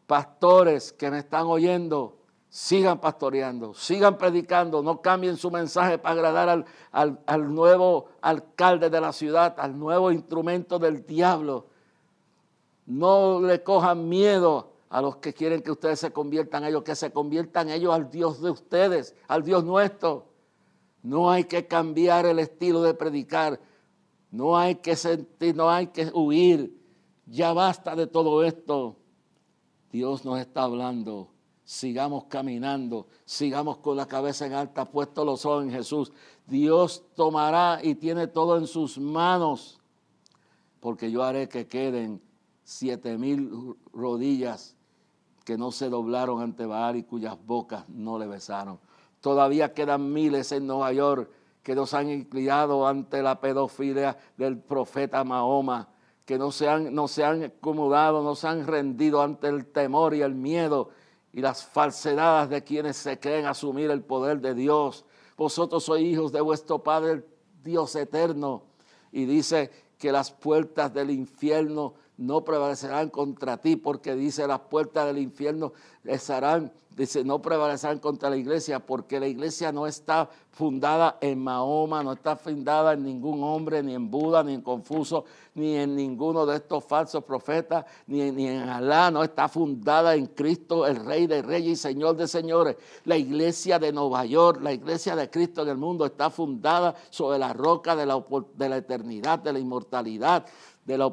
pastores que me están oyendo, sigan pastoreando, sigan predicando, no cambien su mensaje para agradar al nuevo alcalde de la ciudad, al nuevo instrumento del diablo. No le cojan miedo a los que quieren que ustedes se conviertan ellos, que se conviertan ellos al Dios de ustedes, al Dios nuestro. No hay que cambiar el estilo de predicar, no hay que huir. Ya basta de todo esto. Dios nos está hablando. Sigamos caminando, sigamos con la cabeza en alta, puestos los ojos en Jesús. Dios tomará y tiene todo en sus manos, porque yo haré que queden 7,000 rodillas que no se doblaron ante Baal y cuyas bocas no le besaron. Todavía quedan miles en Nueva York que no se han inclinado ante la pedofilia del profeta Mahoma, que no se han acomodado, no se han rendido ante el temor y el miedo y las falsedades de quienes se creen asumir el poder de Dios. Vosotros sois hijos de vuestro Padre, Dios eterno. Y dice que las puertas del infierno no prevalecerán contra ti, porque dice las puertas del infierno no prevalecerán contra la iglesia, porque la iglesia no está fundada en Mahoma, no está fundada en ningún hombre, ni en Buda, ni en Confucio, ni en ninguno de estos falsos profetas, ni en Alá, no está fundada en Cristo, el Rey de Reyes y Señor de Señores. La iglesia de Nueva York, la iglesia de Cristo en el mundo está fundada sobre la roca de la eternidad, de la inmortalidad, de la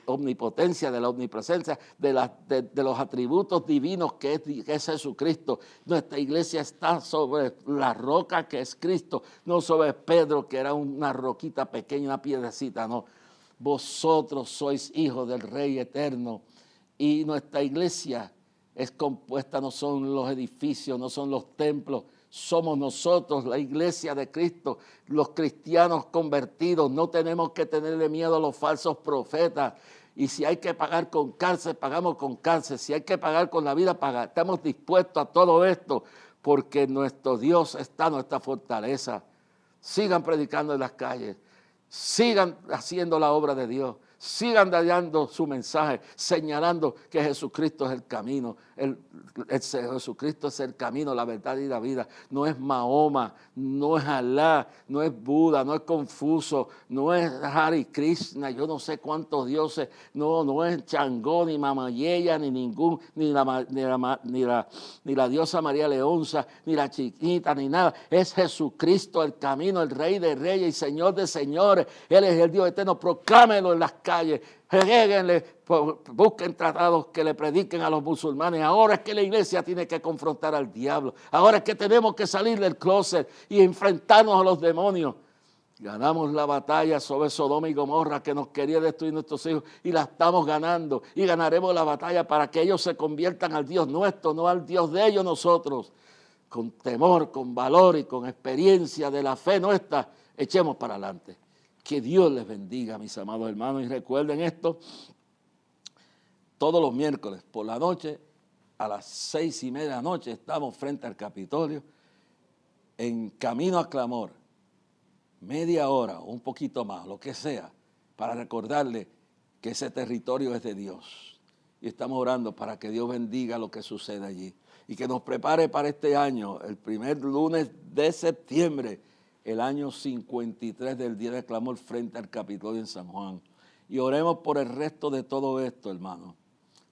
omnipotencia, de la omnipresencia, de los atributos divinos que es Jesucristo. Nuestra iglesia está sobre la roca que es Cristo, no sobre Pedro, que era una roquita pequeña, una piedrecita, no. Vosotros sois hijos del Rey eterno, y nuestra iglesia es compuesta, no son los edificios, no son los templos, somos nosotros, la iglesia de Cristo, los cristianos convertidos. No tenemos que tenerle miedo a los falsos profetas. Y si hay que pagar con cárcel, pagamos con cárcel. Si hay que pagar con la vida, pagamos. Estamos dispuestos a todo esto, porque nuestro Dios está en nuestra fortaleza. Sigan predicando en las calles, sigan haciendo la obra de Dios, sigan dando su mensaje, señalando que Jesucristo es el camino. Jesucristo es el camino, la verdad y la vida. No es Mahoma, no es Alá, no es Buda, no es Confucio, no es Hare Krishna, yo no sé cuántos dioses, no es Changó, ni Mamayeya, ni la diosa María Leonza, ni la chiquita, ni nada. Es Jesucristo el camino, el Rey de Reyes y Señor de Señores. Él es el Dios eterno. Proclámelo en las calles, lléguenle, busquen tratados que le prediquen a los musulmanes. Ahora es que la iglesia tiene que confrontar al diablo. Ahora es que tenemos que salir del closet y enfrentarnos a los demonios. Ganamos la batalla sobre Sodoma y Gomorra que nos quería destruir nuestros hijos y la estamos ganando. Y ganaremos la batalla para que ellos se conviertan al Dios nuestro, no al Dios de ellos nosotros. Con temor, con valor y con experiencia de la fe nuestra, echemos para adelante. Que Dios les bendiga, mis amados hermanos. Y recuerden esto, todos los miércoles por la noche, a las 6:30 de la noche, estamos frente al Capitolio, en camino a clamor. Media hora o un poquito más, lo que sea, para recordarle que ese territorio es de Dios. Y estamos orando para que Dios bendiga lo que sucede allí. Y que nos prepare para este año, el primer lunes de septiembre, el año 53 del Día de Clamor frente al Capitolio en San Juan. Y oremos por el resto de todo esto, hermano.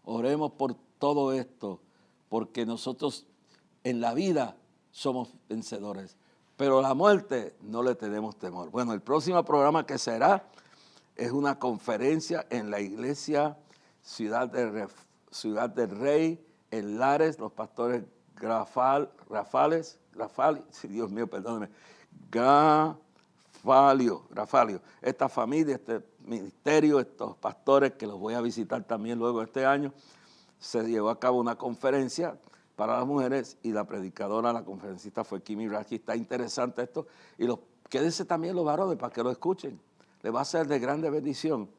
Oremos por todo esto, porque nosotros en la vida somos vencedores. Pero a la muerte no le tenemos temor. Bueno, el próximo programa que será es una conferencia en la iglesia Ciudad del Rey, en Lares, los pastores Grafales, Dios mío, perdóneme, Grafalio. Esta familia, este ministerio, estos pastores que los voy a visitar también luego este año, se llevó a cabo una conferencia para las mujeres y la predicadora, la conferencista fue Kimi Raji. Está interesante esto. Y quédense también los varones para que lo escuchen. Les va a ser de grande bendición.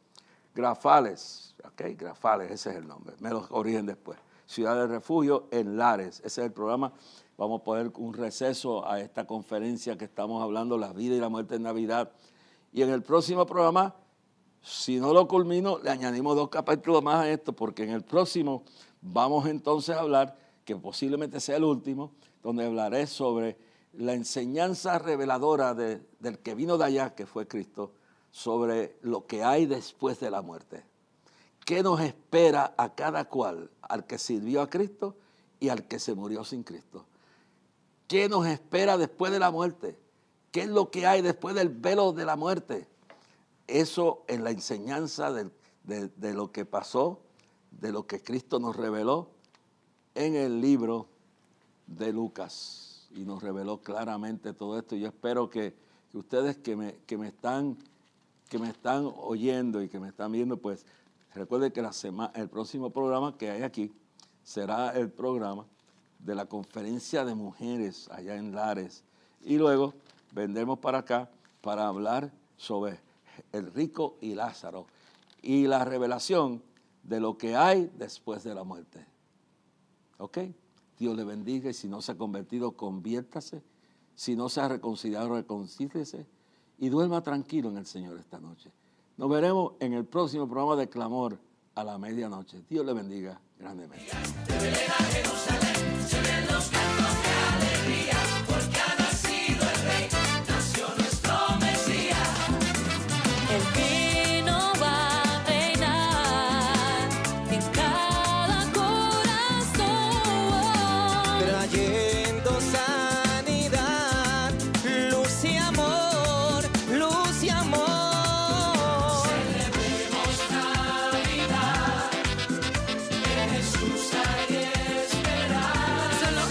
Grafales, Grafales, ese es el nombre. Me lo corrigen después. Ciudad de Refugio en Lares. Ese es el programa. Vamos a poner un receso a esta conferencia que estamos hablando, la vida y la muerte en Navidad. Y en el próximo programa, si no lo culmino, le añadimos 2 capítulos más a esto, porque en el próximo vamos entonces a hablar, que posiblemente sea el último, donde hablaré sobre la enseñanza reveladora del que vino de allá, que fue Cristo, sobre lo que hay después de la muerte. ¿Qué nos espera a cada cual, al que sirvió a Cristo y al que se murió sin Cristo? ¿Qué nos espera después de la muerte? ¿Qué es lo que hay después del velo de la muerte? Eso en la enseñanza de lo que pasó, de lo que Cristo nos reveló en el libro de Lucas. Y nos reveló claramente todo esto. Yo espero que ustedes que me están oyendo y que me están viendo, pues recuerden que el próximo programa que hay aquí será el programa de la conferencia de mujeres allá en Lares. Y luego vendremos para acá para hablar sobre el rico y Lázaro y la revelación de lo que hay después de la muerte. ¿Ok? Dios le bendiga y si no se ha convertido, conviértase. Si no se ha reconciliado, reconcíliese y duerma tranquilo en el Señor esta noche. Nos veremos en el próximo programa de Clamor a la medianoche. Dios le bendiga grandemente. El vino va a reinar en cada corazón. Trayendo sanidad, luz y amor, luz y amor. Celebremos Navidad, en Jesús hay esperanza. Solo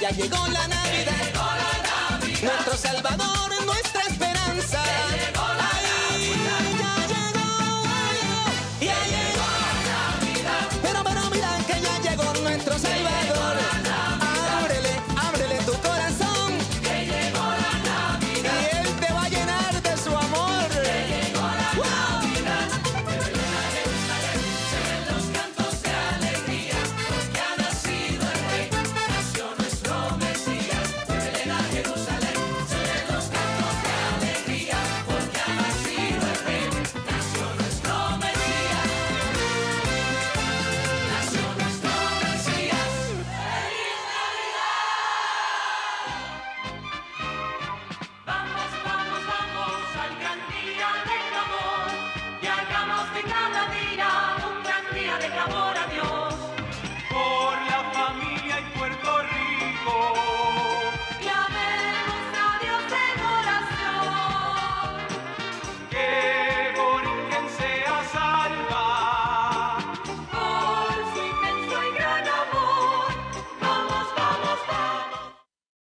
ya llegó la Navidad. Nuestro Salvador, nuestra esperanza.